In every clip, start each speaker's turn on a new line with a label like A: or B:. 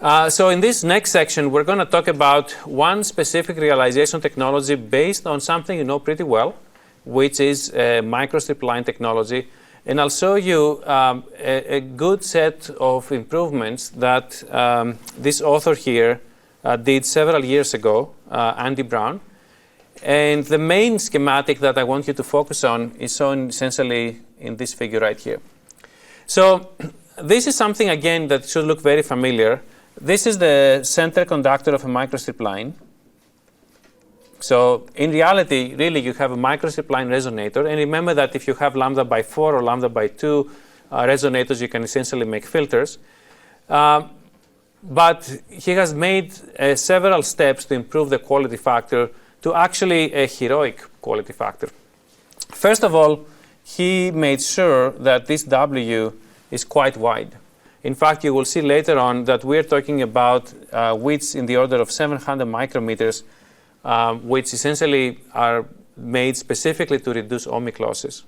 A: So in this next section, we're going to talk about one specific realization technology based on something you know pretty well, which is microstrip line technology. And I'll show you a good set of improvements that this author here did several years ago, Andy Brown. And the main schematic that I want you to focus on is shown essentially in this figure right here. So this is something, again, that should look very familiar. This is the center conductor of a microstrip line. So in reality, really, you have a microstrip line resonator. And remember that if you have lambda by 4 or lambda by 2 resonators, you can essentially make filters. But he has made several steps to improve the quality factor to actually a heroic quality factor. First of all, he made sure that this W is quite wide. In fact, you will see later on that we're talking about widths in the order of 700 micrometers, which essentially are made specifically to reduce ohmic losses.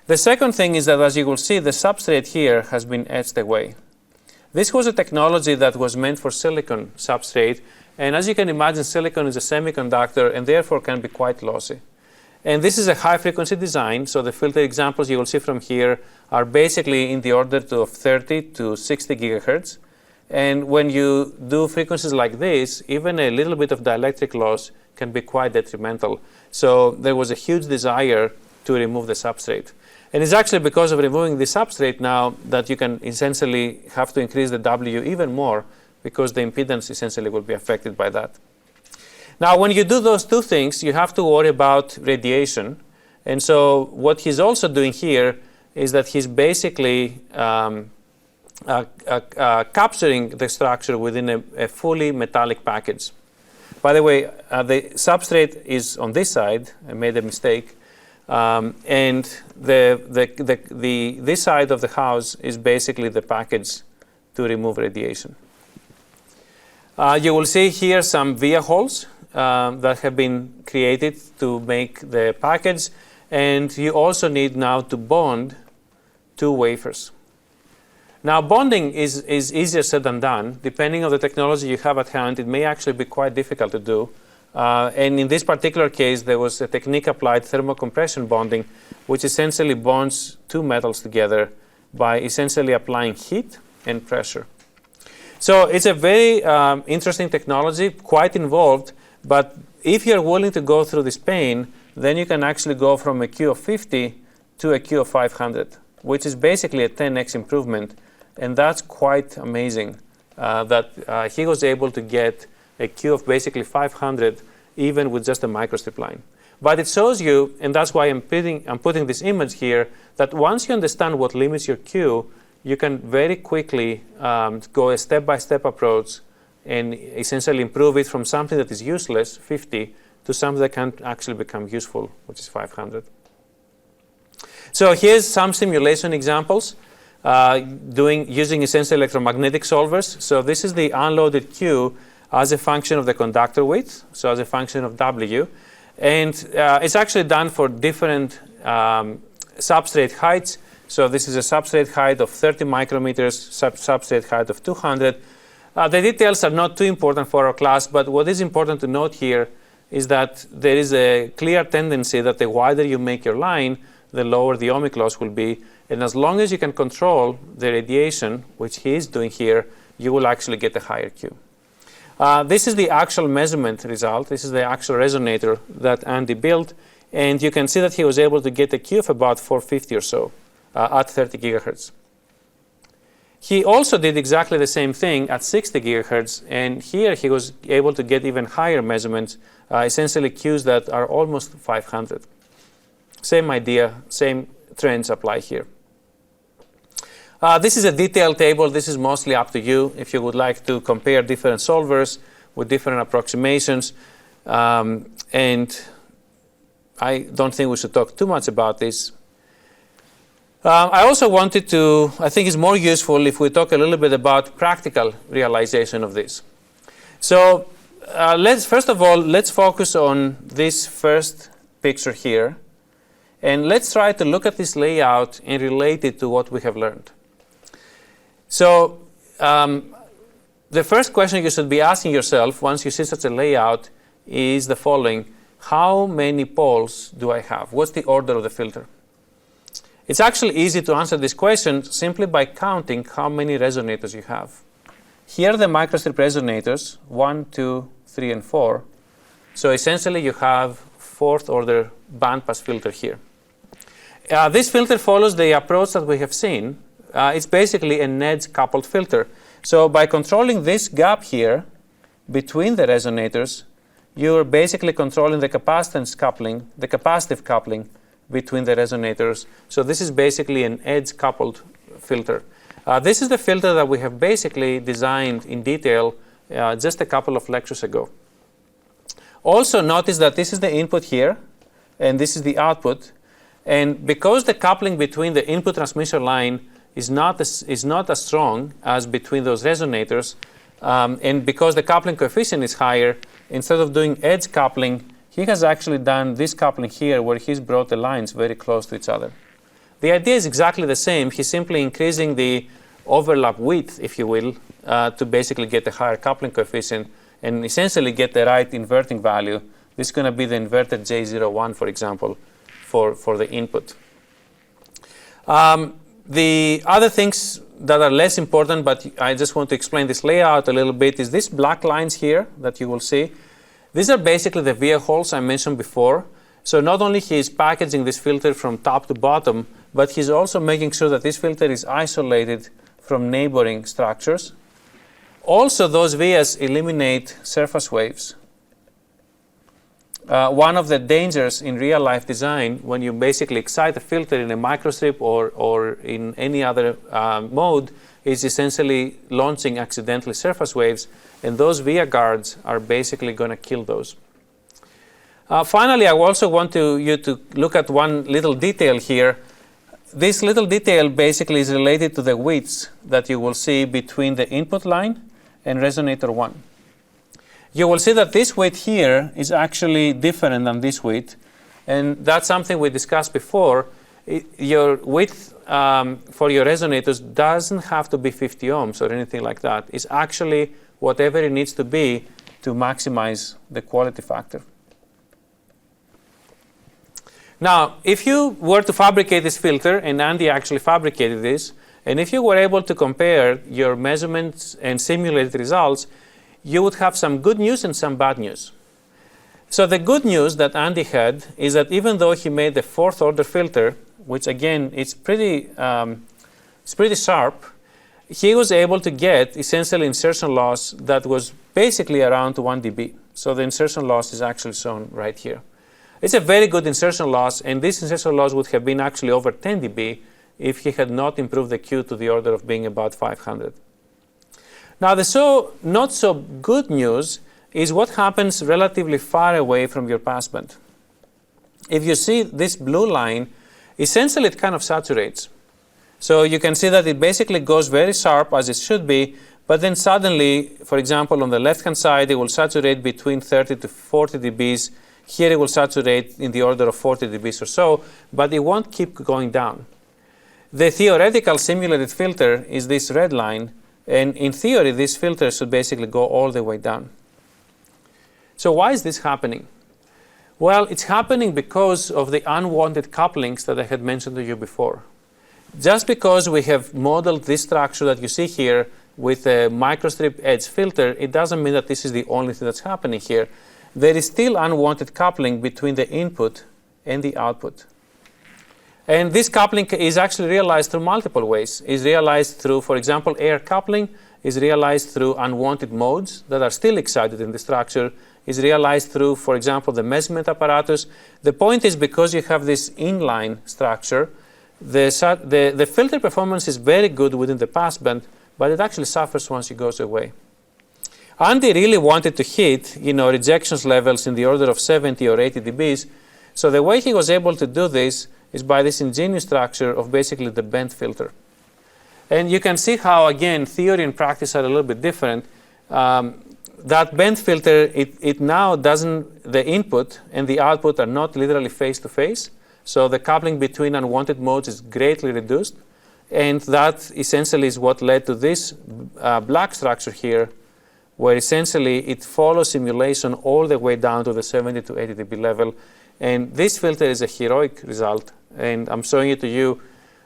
A: The second thing is that, as you will see, the substrate here has been etched away. This was a technology that was meant for silicon substrate, and as you can imagine, silicon is a semiconductor and therefore can be quite lossy. And this is a high-frequency design, so the filter examples you will see from here are basically in the order of 30 to 60 gigahertz. And when you do frequencies like this, even a little bit of dielectric loss can be quite detrimental. So there was a huge desire to remove the substrate. And it's actually because of removing the substrate now that you can essentially have to increase the W even more, because the impedance essentially will be affected by that. Now, when you do those two things, you have to worry about radiation. And so what he's also doing here is that he's basically capturing the structure within a fully metallic package. By the way, the substrate is on this side. I made a mistake. And this side of the house is basically the package to remove radiation. You will see here some via holes that have been created to make the package, and you also need now to bond 2 wafers. Now, bonding is easier said than done. Depending on the technology you have at hand, it may actually be quite difficult to do. And in this particular case, there was a technique applied, thermocompression bonding, which essentially bonds 2 metals together by essentially applying heat and pressure. So it's a very interesting technology, quite involved. But if you're willing to go through this pain, then you can actually go from a Q of 50 to a Q of 500, which is basically a 10x improvement. And that's quite amazing that he was able to get a Q of basically 500 even with just a microstrip line. But it shows you, and that's why I'm putting this image here, that once you understand what limits your Q, you can very quickly go a step-by-step approach and essentially improve it from something that is useless, 50, to something that can actually become useful, which is 500. So here's some simulation examples using essentially electromagnetic solvers. So this is the unloaded Q as a function of the conductor width, so as a function of W. And it's actually done for different substrate heights. So this is a substrate height of 30 micrometers, substrate height of 200. The details are not too important for our class, but what is important to note here is that there is a clear tendency that the wider you make your line, the lower the ohmic loss will be. And as long as you can control the radiation, which he is doing here, you will actually get a higher Q. This is the actual measurement result. This is the actual resonator that Andy built. And you can see that he was able to get a Q of about 450 or so at 30 gigahertz. He also did exactly the same thing at 60 gigahertz, and here he was able to get even higher measurements, essentially Qs that are almost 500. Same idea, same trends apply here. This is a detailed table. This is mostly up to you if you would like to compare different solvers with different approximations. And I don't think we should talk too much about this. I also wanted to, I think it's more useful if we talk a little bit about practical realization of this. So first of all, let's focus on this first picture here. And let's try to look at this layout and relate it to what we have learned. So the first question you should be asking yourself once you see such a layout is the following. How many poles do I have? What's the order of the filter? It's actually easy to answer this question simply by counting how many resonators you have. Here are the microstrip resonators, 1, 2, 3, and 4. So essentially you have fourth order bandpass filter here. This filter follows the approach that we have seen. It's basically an edge coupled filter. So by controlling this gap here between the resonators, you're basically controlling the capacitance coupling, the capacitive coupling between the resonators. So this is basically an edge coupled filter. This is the filter that we have basically designed in detail just a couple of lectures ago. Also notice that this is the input here and this is the output. And because the coupling between the input transmission line is not as strong as between those resonators, and because the coupling coefficient is higher, instead of doing edge coupling, he has actually done this coupling here where he's brought the lines very close to each other. The idea is exactly the same. He's simply increasing the overlap width, if you will, to basically get a higher coupling coefficient and essentially get the right inverting value. This is going to be the inverted J01, for example, for the input. The other things that are less important, but I just want to explain this layout a little bit, is these black lines here that you will see. These are basically the via holes I mentioned before. So not only he is packaging this filter from top to bottom, but he's also making sure that this filter is isolated from neighboring structures. Also, those vias eliminate surface waves. One of the dangers in real life design, when you basically excite a filter in a microstrip or in any other mode, is essentially launching accidentally surface waves, and those via guards are basically going to kill those. Finally, I also want you to look at one little detail here. This little detail basically is related to the widths that you will see between the input line and resonator 1. You will see that this width here is actually different than this width, and that's something we discussed before. Your width for your resonators doesn't have to be 50 ohms or anything like that. It's actually whatever it needs to be to maximize the quality factor. Now, if you were to fabricate this filter, and Andy actually fabricated this, and if you were able to compare your measurements and simulated results, you would have some good news and some bad news. So the good news that Andy had is that even though he made the fourth order filter, which again it's pretty sharp, he was able to get essentially insertion loss that was basically around 1 dB. So the insertion loss is actually shown right here. It's a very good insertion loss, and this insertion loss would have been actually over 10 dB if he had not improved the Q to the order of being about 500. Now, the not so good news is what happens relatively far away from your passband. If you see this blue line, essentially it kind of saturates. So you can see that it basically goes very sharp as it should be, but then suddenly, for example, on the left-hand side, it will saturate between 30 to 40 dBs. Here it will saturate in the order of 40 dBs or so, but it won't keep going down. The theoretical simulated filter is this red line, and in theory, this filter should basically go all the way down. So why is this happening? Well, it's happening because of the unwanted couplings that I had mentioned to you before. Just because we have modeled this structure that you see here with a microstrip edge filter, it doesn't mean that this is the only thing that's happening here. There is still unwanted coupling between the input and the output. And this coupling is actually realized through multiple ways. It's realized through, for example, air coupling. Is realized through unwanted modes that are still excited in the structure. Is realized through, for example, the measurement apparatus. The point is, because you have this inline structure, the filter performance is very good within the passband, but it actually suffers once it goes away. Andy really wanted to hit, rejections levels in the order of 70 or 80 dBs. So the way he was able to do this is by this ingenious structure of basically the bent filter. And you can see how, again, theory and practice are a little bit different. That bent filter, it now doesn't, the input and the output are not literally face to face. So the coupling between unwanted modes is greatly reduced. And that essentially is what led to this black structure here where essentially it follows simulation all the way down to the 70 to 80 dB level. And this filter is a heroic result. And I'm showing it to you,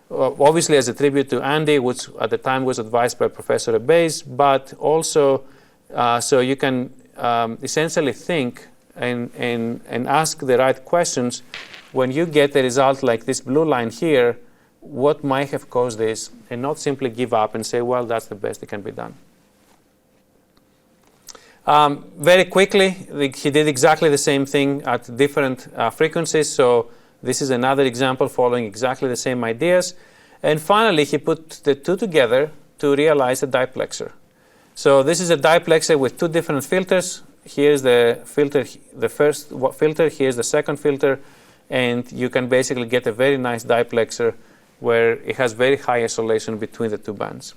A: obviously as a tribute to Andy, which at the time was advised by Professor Abbes, but also so you can essentially think and ask the right questions. When you get a result like this blue line here, what might have caused this, and not simply give up and say, well, that's the best that can be done. Very quickly, he did exactly the same thing at different frequencies. So this is another example following exactly the same ideas. And finally, he put the two together to realize a diplexer. So this is a diplexer with two different filters. Here's the filter, the first filter. Here's the second filter. And you can basically get a very nice diplexer where it has very high isolation between the two bands.